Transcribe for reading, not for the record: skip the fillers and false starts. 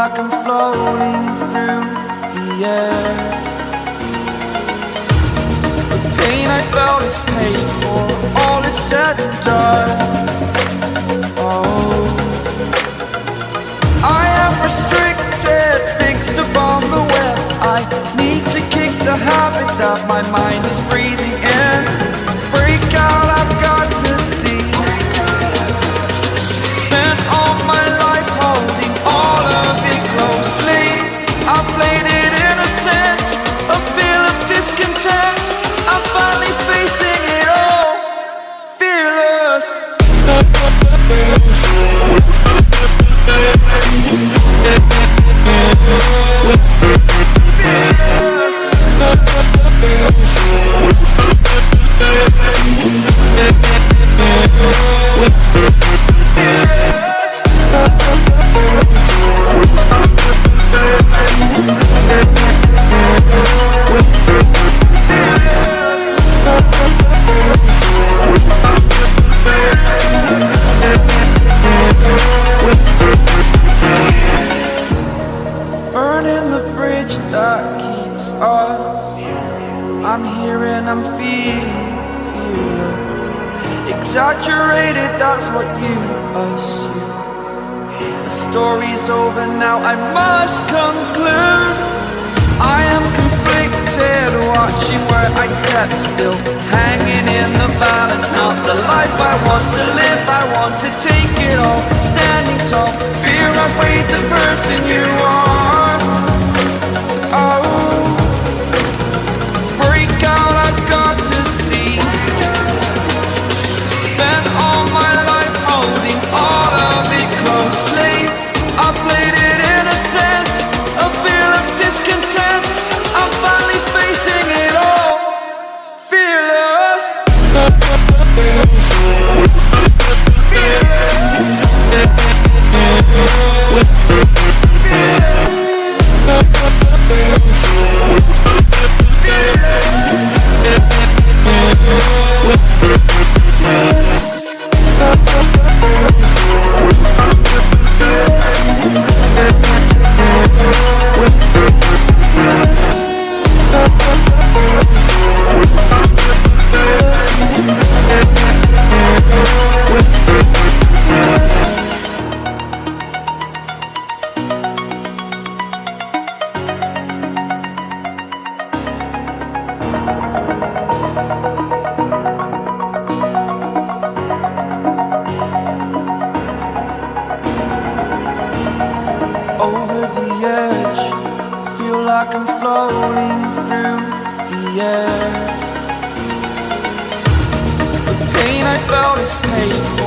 like I'm floating through the air. The pain I felt is paid for, all is said and done. Oh, I am restricted, fixed upon the web. I need to kick the habit that my mind is breathing in. Break out, I've got to see. Spent all my life holding all of it closely. I played it innocent, a feel of discontent. I'm finally facing it all, fearless. Burning the bridge that keeps us. I'm here and I'm feeling fearless. Exaggerated, that's what you assume. The story's over now, I must conclude. I am conflicted, watching where I step still, hanging in the balance. Not the life I want to live, I want to take it all. Standing tall, fear outweighed the person you are. Oh, break out, I've got to see. Spent all my life holding all of it closely. I played it innocent, a feel of discontent. I'm finally facing it all, fearless. Over the edge, feel like I'm floating through the air. The pain I felt is paid for,